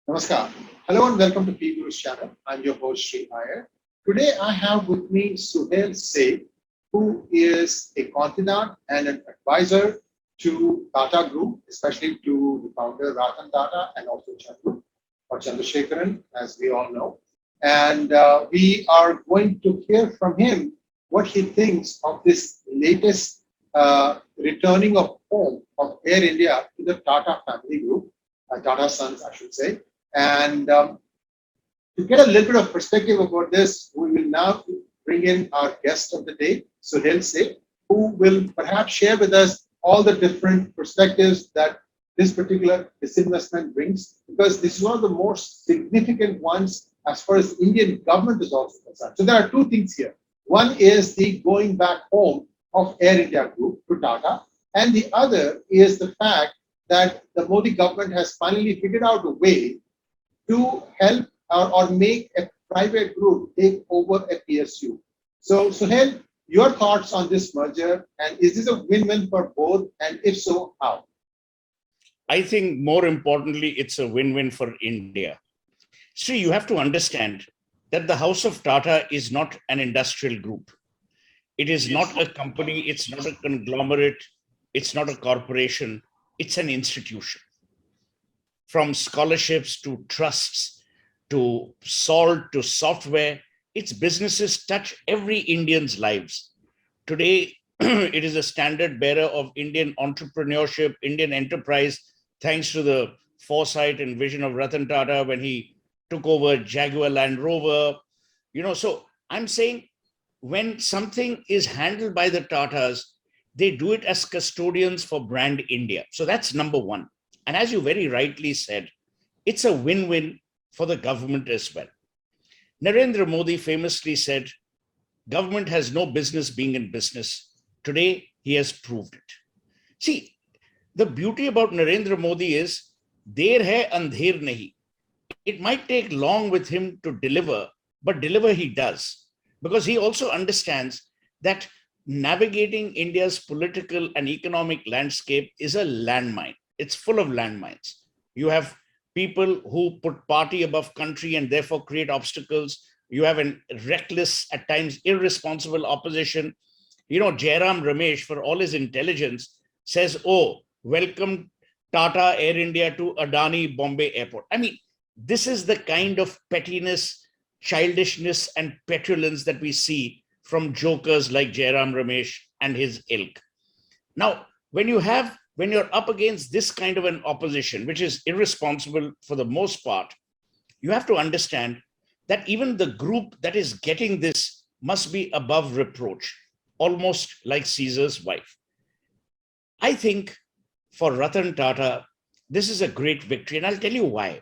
Namaskar. Hello and welcome to PGurus channel. I'm your host Sree Iyer. Today I have with me Suhel Seth, who is a confidant and an advisor to Tata Group, especially to the founder Ratan Tata and also Chandrasekhar, as we all know. And we are going to hear from him what he thinks of this latest returning of home of Air India to the Tata family group, Tata Sons, I should say. And to get a little bit of perspective about this, we will now bring in our guest of the day, Suhel Seth, who will perhaps share with us all the different perspectives that this particular disinvestment brings, because this is one of the most significant ones as far as the Indian government is also concerned. So there are two things here. One is the going back home of Air India Group to Tata, and the other is the fact that the Modi government has finally figured out a way to help or make a private group take over a PSU. So, Suhel, your thoughts on this merger, and is this a win-win for both? And if so, how? I think more importantly, it's a win-win for India. Sree, you have to understand that the House of Tata is not an industrial group. It is not a company, it's not a conglomerate, it's not a corporation, it's an institution. From scholarships to trusts to salt to software, its businesses touch every Indian's lives. Today, it is a standard bearer of Indian entrepreneurship, Indian enterprise, thanks to the foresight and vision of Ratan Tata when he took over Jaguar Land Rover. So I'm saying when something is handled by the Tatas, they do it as custodians for brand India. So that's number one. And as you very rightly said, it's a win-win for the government as well. Narendra Modi famously said, government has no business being in business. Today, he has proved it. See, the beauty about Narendra Modi is, der hai andher nahi. It might take long with him to deliver, but deliver he does. Because he also understands that navigating India's political and economic landscape is a landmine. It's full of landmines. You have people who put party above country and therefore create obstacles. You have a reckless, at times irresponsible opposition. Jairam Ramesh, for all his intelligence, says, oh, welcome Tata Air India to Adani Bombay Airport. I mean, this is the kind of pettiness, childishness, and petulance that we see from jokers like Jairam Ramesh and his ilk. Now, when you're up against this kind of an opposition, which is irresponsible for the most part, you have to understand that even the group that is getting this must be above reproach, almost like Caesar's wife. I think for Ratan Tata, this is a great victory, and I'll tell you why.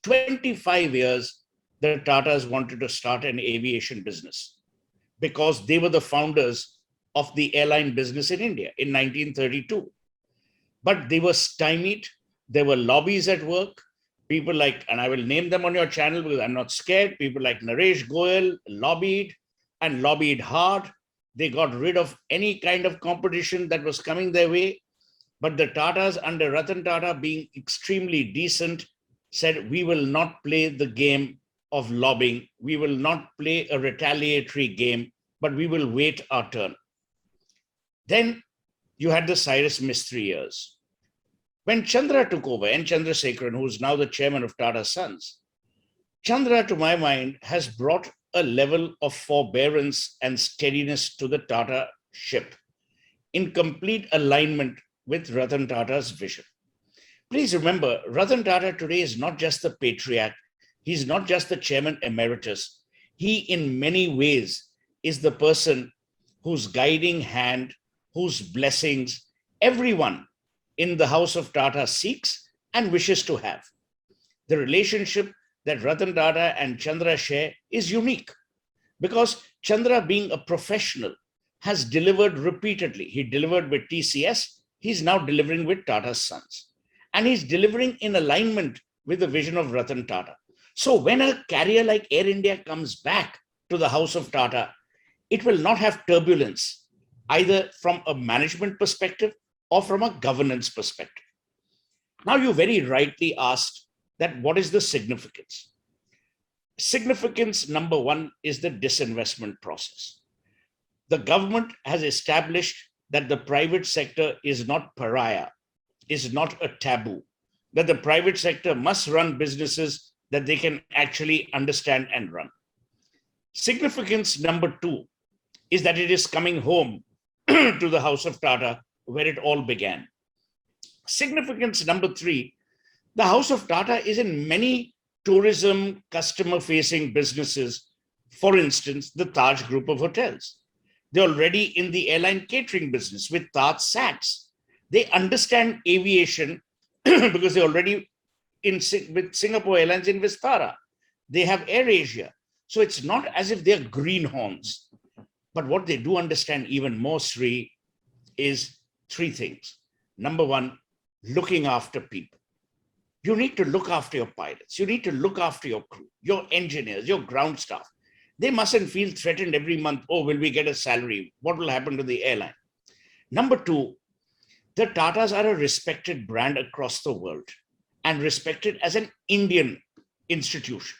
25 years, the Tatas wanted to start an aviation business because they were the founders of the airline business in India in 1932. But they were stymied. There were lobbies at work. People like, and I will name them on your channel because I'm not scared, people like Naresh Goyal lobbied and lobbied hard. They got rid of any kind of competition that was coming their way. But the Tatas, under Ratan Tata being extremely decent, said, we will not play the game of lobbying. We will not play a retaliatory game, but we will wait our turn. Then you had the Cyrus Mistry years. When Chandra took over, and Chandrasekhar, who's now the chairman of Tata Sons, Chandra, to my mind, has brought a level of forbearance and steadiness to the Tata ship in complete alignment with Ratan Tata's vision. Please remember, Ratan Tata today is not just the patriarch. He's not just the chairman emeritus. He, in many ways, is the person whose guiding hand, whose blessings everyone in the house of Tata seeks and wishes to have. The relationship that Ratan Tata and Chandra share is unique because Chandra, being a professional, has delivered repeatedly. He delivered with TCS. He's now delivering with Tata Sons. And he's delivering in alignment with the vision of Ratan Tata. So when a carrier like Air India comes back to the house of Tata, it will not have turbulence, either from a management perspective or from a governance perspective. Now, you very rightly asked that what is the significance? Significance number one is the disinvestment process. The government has established that the private sector is not pariah, is not a taboo, that the private sector must run businesses that they can actually understand and run. Significance number two is that it is coming home to the House of Tata, where it all began. Significance number three, the House of Tata is in many tourism, customer-facing businesses. For instance, the Taj Group of hotels. They're already in the airline catering business with Taj Sats. They understand aviation because they're already with Singapore Airlines in Vistara. They have AirAsia. So it's not as if they're greenhorns. But what they do understand even more, Sree, is three things. Number one, looking after people. You need to look after your pilots. You need to look after your crew, your engineers, your ground staff. They mustn't feel threatened every month. Oh, will we get a salary? What will happen to the airline? Number two, the Tatas are a respected brand across the world and respected as an Indian institution.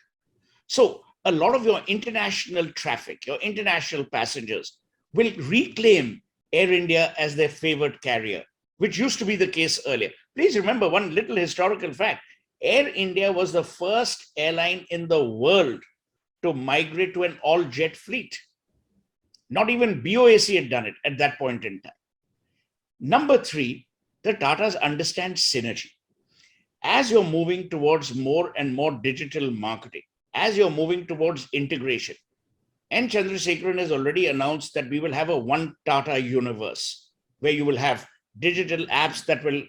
So a lot of your international traffic, your international passengers will reclaim Air India as their favorite carrier, which used to be the case earlier. Please remember one little historical fact. Air India was the first airline in the world to migrate to an all-jet fleet. Not even BOAC had done it at that point in time. Number three, the Tatas understand synergy. As you're moving towards more and more digital marketing, as you're moving towards integration, and Chandrasekhar has already announced that we will have a one Tata universe where you will have digital apps that will,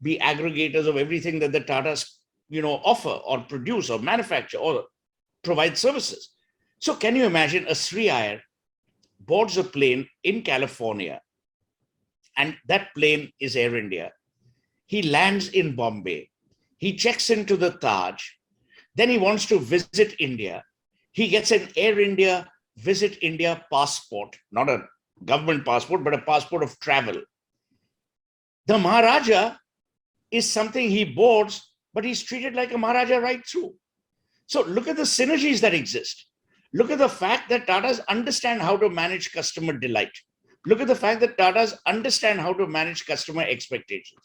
be aggregators of everything that the Tatas, offer or produce or manufacture or provide services. So can you imagine a Sree Iyer boards a plane in California, and that plane is Air India. He lands in Bombay. He checks into the Taj. Then he wants to visit India. He gets an Air India Visit India passport, not a government passport, but a passport of travel. The Maharaja is something he boards, but he's treated like a Maharaja right through. So look at the synergies that exist. Look at the fact that Tatas understand how to manage customer delight. Look at the fact that Tatas understand how to manage customer expectations.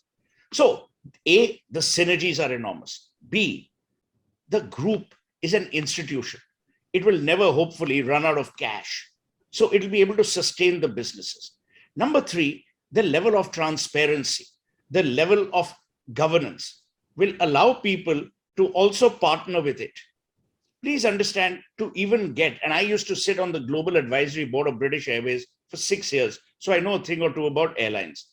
So A, the synergies are enormous. B, the group is an institution. It will never hopefully run out of cash. So it'll be able to sustain the businesses. Number three, the level of transparency, the level of governance will allow people to also partner with it. Please understand, to even get, and I used to sit on the Global Advisory Board of British Airways for 6 years, so I know a thing or two about airlines.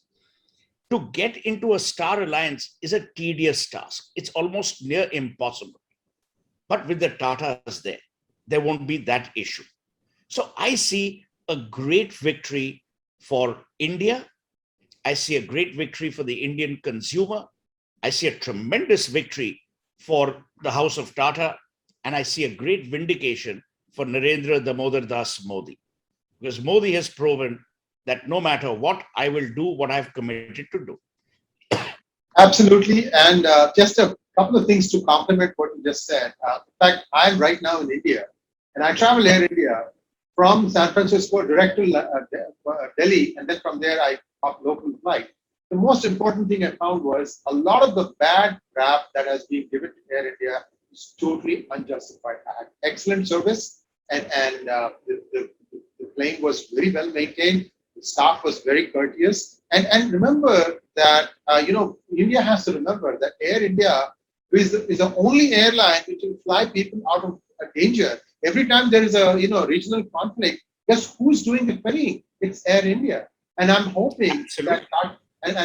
To get into a star alliance is a tedious task. It's almost near impossible. But with the Tatas there won't be that issue. So I see a great victory for India. I see a great victory for the Indian consumer. I see a tremendous victory for the House of Tata. And I see a great vindication for Narendra Damodar Das Modi. Because Modi has proven that no matter what, I will do what I've committed to do. Absolutely. And just a couple of things to complement what you just said. In fact, I'm right now in India, and I travel Air India from San Francisco direct to Delhi, and then from there I hop local flight. The most important thing I found was a lot of the bad rap that has been given to Air India is totally unjustified. I had excellent service, and the plane was very well maintained. The staff was very courteous. And remember that, India has to remember that Air India is the only airline which will fly people out of danger. Every time there is a regional conflict, guess who's doing the ferrying? It's Air India. And I'm hoping that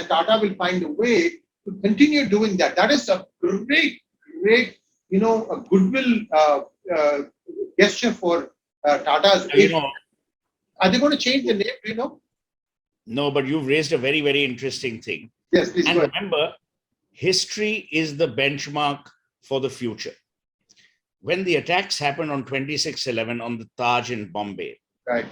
Tata will find a way to continue doing that. That is a great, a goodwill gesture for Tata's. Are they going to change the name? Do you know? No, but you've raised a very, very interesting thing. Yes, please. And remember, history is the benchmark for the future. When the attacks happened on 26/11 on the Taj in Bombay, Right.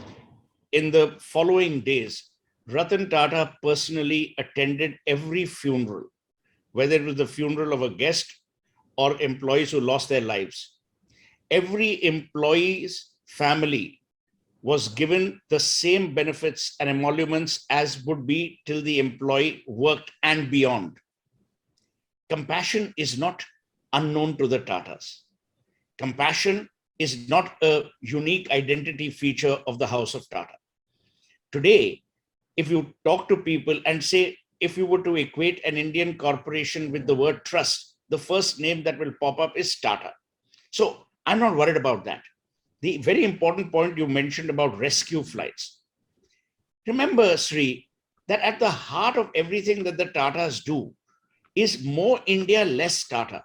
In the following days, Ratan Tata personally attended every funeral, whether it was the funeral of a guest or employees who lost their lives. Every employee's family was given the same benefits and emoluments as would be till the employee worked and beyond. Compassion is not unknown to the Tatas. Compassion is not a unique identity feature of the House of Tata. Today, if you talk to people and say, if you were to equate an Indian corporation with the word trust, the first name that will pop up is Tata. So I'm not worried about that. The very important point you mentioned about rescue flights. Remember, Sree, that at the heart of everything that the Tatas do is more India, less Tata.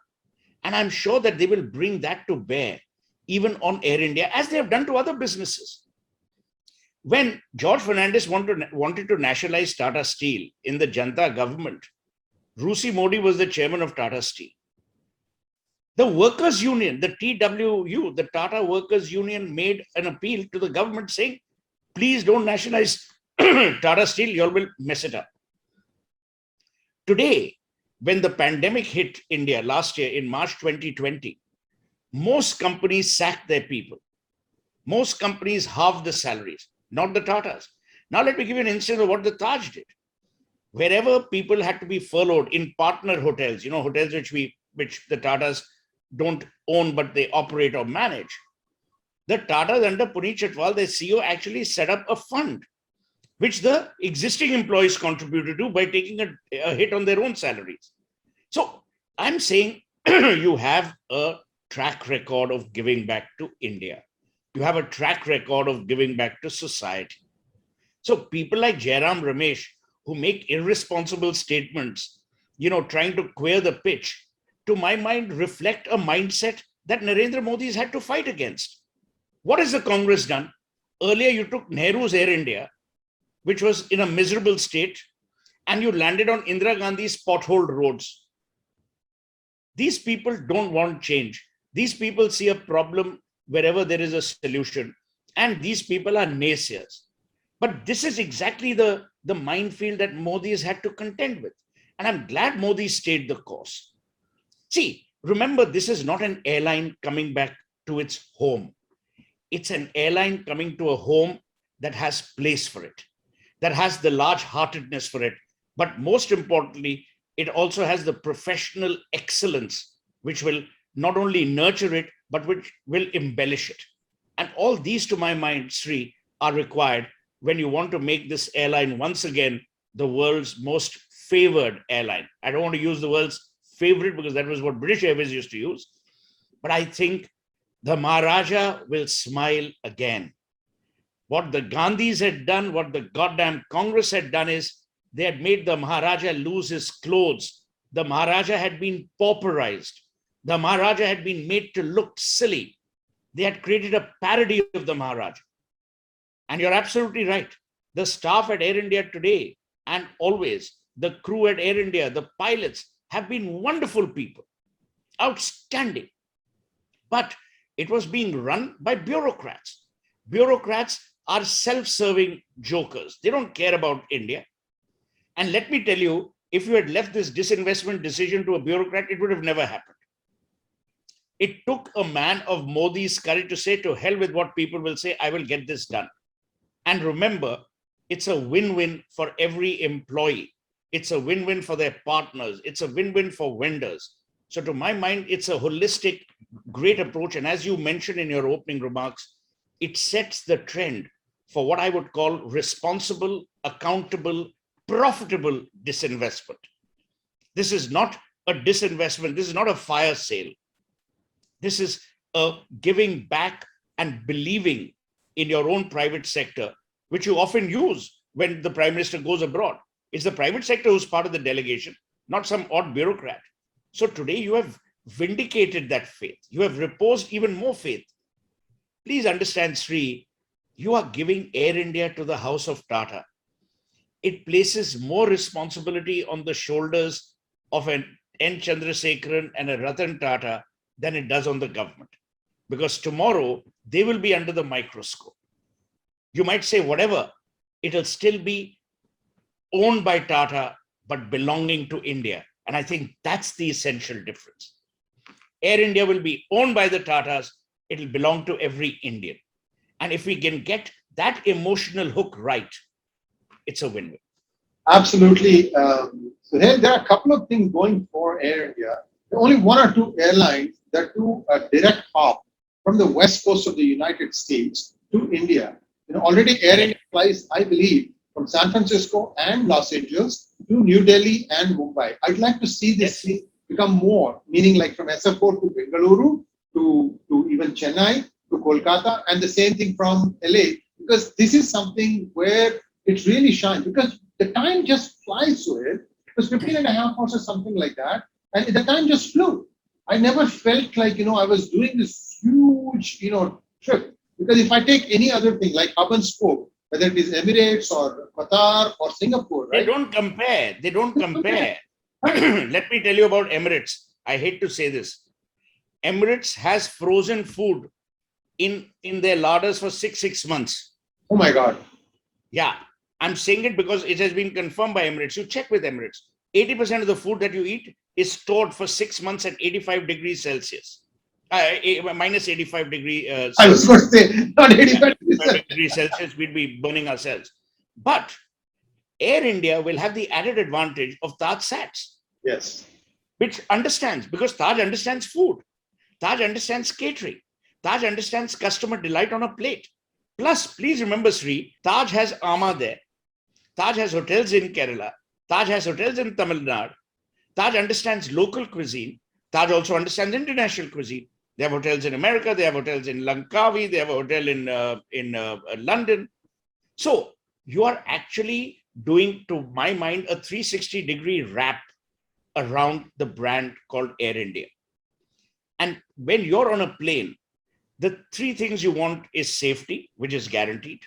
And I'm sure that they will bring that to bear even on Air India, as they have done to other businesses. When George Fernandez wanted to nationalize Tata Steel in the Janata government, Rusi Modi was the chairman of Tata Steel. The workers' union, the TWU, the Tata Workers' Union, made an appeal to the government saying, please don't nationalize Tata Steel, you all will mess it up. Today, when the pandemic hit India last year in March 2020, most companies sacked their people. Most companies halved the salaries, not the Tatas. Now, let me give you an instance of what the Taj did. Wherever people had to be furloughed in partner hotels, hotels which the Tatas don't own, but they operate or manage, the Tatas under Puneet Chhatwal, their CEO, actually set up a fund which the existing employees contributed to by taking a hit on their own salaries. So I'm saying you have a track record of giving back to India. You have a track record of giving back to society. So people like Jairam Ramesh, who make irresponsible statements, trying to queer the pitch, to my mind, reflect a mindset that Narendra Modi has had to fight against. What has the Congress done? Earlier, you took Nehru's Air India, which was in a miserable state, and you landed on Indira Gandhi's potholed roads. These people don't want change. These people see a problem wherever there is a solution, and these people are naysayers. But this is exactly the minefield that Modi has had to contend with. And I'm glad Modi stayed the course. See, remember, this is not an airline coming back to its home. It's an airline coming to a home that has place for it, that has the large-heartedness for it. But most importantly, it also has the professional excellence, which will not only nurture it, but which will embellish it. And all these, to my mind, Sree, are required when you want to make this airline once again the world's most favored airline. I don't want to use the world's favorite because that was what British Airways used to use. But I think the Maharaja will smile again. What the Gandhis had done, what the goddamn Congress had done is they had made the Maharaja lose his clothes. The Maharaja had been pauperized. The Maharaja had been made to look silly. They had created a parody of the Maharaja. And you're absolutely right. The staff at Air India today and always, the crew at Air India, the pilots have been wonderful people, outstanding. But it was being run by bureaucrats. Bureaucrats are self-serving jokers. They don't care about India. And let me tell you, if you had left this disinvestment decision to a bureaucrat, it would have never happened. It took a man of Modi's courage to say, to hell with what people will say, I will get this done. And remember, it's a win-win for every employee. It's a win-win for their partners. It's a win-win for vendors. So to my mind, it's a holistic, great approach. And as you mentioned in your opening remarks, it sets the trend for what I would call responsible, accountable, profitable disinvestment. This is not a disinvestment. This is not a fire sale. This is a giving back and believing in your own private sector, which you often use when the Prime Minister goes abroad. It's the private sector who's part of the delegation, not some odd bureaucrat. So today you have vindicated that faith. You have reposed even more faith. Please understand, Sree, you are giving Air India to the House of Tata. It places more responsibility on the shoulders of an N. Chandrasekhar and a Ratan Tata than it does on the government. Because tomorrow they will be under the microscope. You might say whatever, it'll still be owned by Tata, but belonging to India. And I think that's the essential difference. Air India will be owned by the Tatas. It'll belong to every Indian. And if we can get that emotional hook right, it's a win-win. Absolutely. So here there are a couple of things going for Air India. There are only one or two airlines that do a direct hop from the west coast of the United States to India. Already Air India flies, I believe, from San Francisco and Los Angeles to New Delhi and Mumbai. I'd like to see this thing become more, meaning like from SFO to Bengaluru to even Chennai to Kolkata, and the same thing from LA, because this is something where it really shines, because the time just flies to it. It was 15 and a half hours or something like that, and the time just flew. I never felt like, I was doing this huge, trip, because if I take any other thing like hub and spoke, whether it is Emirates or Qatar or Singapore, right? They don't compare. They don't compare. Let me tell you about Emirates. I hate to say this. Emirates has frozen food in their larders for six months. Oh my God. Yeah. I'm saying it because it has been confirmed by Emirates. You check with Emirates. 80% of the food that you eat is stored for 6 months at 85 degrees Celsius. Minus 85 degrees Celsius. I was going to say, not 85 degrees Celsius, we'd be burning ourselves. But Air India will have the added advantage of Taj Sats. Yes. Which understands, because Taj understands food. Taj understands catering. Taj understands customer delight on a plate. Plus, please remember, Sree, Taj has Ama there. Taj has hotels in Kerala. Taj has hotels in Tamil Nadu. Taj understands local cuisine. Taj also understands international cuisine. They have hotels in America. They have hotels in Langkawi. They have a hotel in London. So you are actually doing, to my mind, a 360-degree wrap around the brand called Air India. And when you're on a plane, the three things you want is safety, which is guaranteed.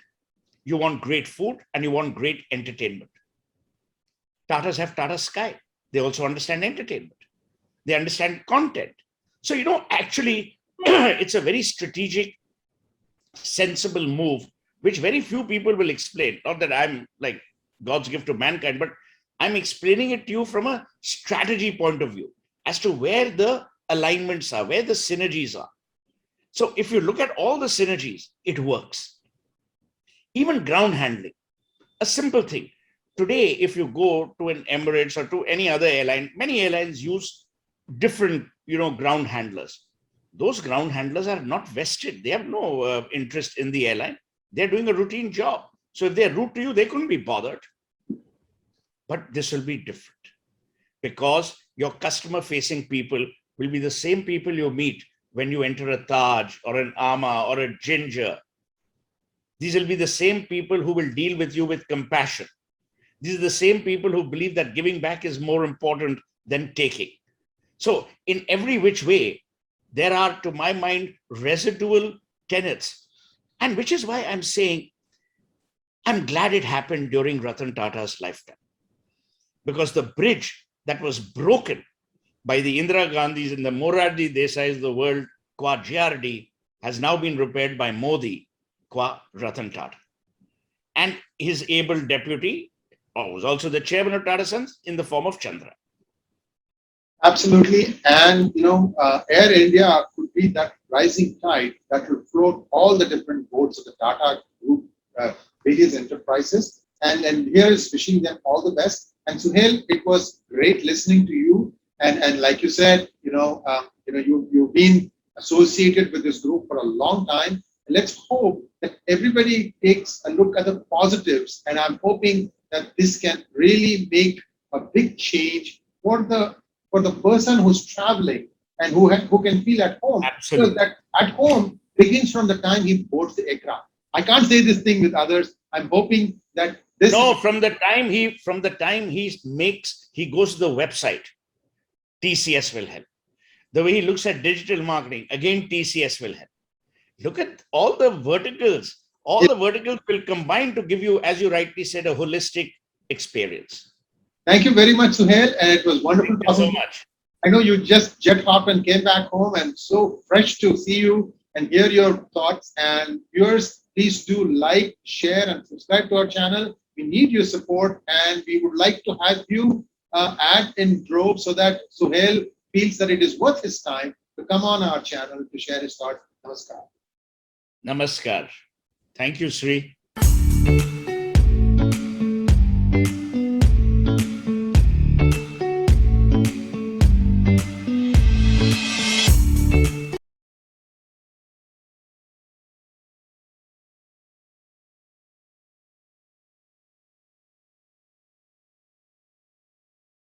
You want great food and you want great entertainment. Tatas have Tata Sky. They also understand entertainment. They understand content. So, actually, it's a very strategic, sensible move, which very few people will explain. Not that I'm like God's gift to mankind, but I'm explaining it to you from a strategy point of view as to where the alignments are, where the synergies are. So if you look at all the synergies, it works. Even ground handling, a simple thing. Today, if you go to an Emirates or to any other airline, many airlines use different, ground handlers. Those ground handlers are not vested. They have no interest in the airline. They're doing a routine job. So if they're rude to you, they couldn't be bothered. But this will be different because your customer-facing people will be the same people you meet when you enter a Taj or an Ama or a Ginger. These will be the same people who will deal with you with compassion. These are the same people who believe that giving back is more important than taking. So in every which way, there are, to my mind, residual tenets. And which is why I'm saying, I'm glad it happened during Ratan Tata's lifetime. Because the bridge that was broken by the Indira Gandhis and the Morarji Desais of the world, qua GRD, has now been repaired by Modi, qua Ratan Tata. And his able deputy was also the chairman of Tata Sons in the form of Chandra. Absolutely. And, Air India could be that rising tide that will float all the different boats of the Tata Group, various enterprises. And here is wishing them all the best. And Suhel, it was great listening to you. And like you said, you've been associated with this group for a long time. Let's hope that everybody takes a look at the positives. And I'm hoping that this can really make a big change for the person who's traveling and who can feel at home. Absolutely. Because that at home begins from the time he boards the aircraft. I can't say this thing with others. I'm hoping that this. No, from the time he goes to the website, TCS will help. The way he looks at digital marketing, again, TCS will help. Look at all the verticals. All the verticals will combine to give you, as you rightly said, a holistic experience. Thank you very much, Suhel. And it was wonderful talking. Thank you so much. I know you just jet hopped and came back home, and so fresh to see you and hear your thoughts. And viewers, please do like, share, and subscribe to our channel. We need your support, and we would like to have you add in droves so that Suhel feels that it is worth his time to come on our channel to share his thoughts. Namaskar. Namaskar. Thank you, Sree.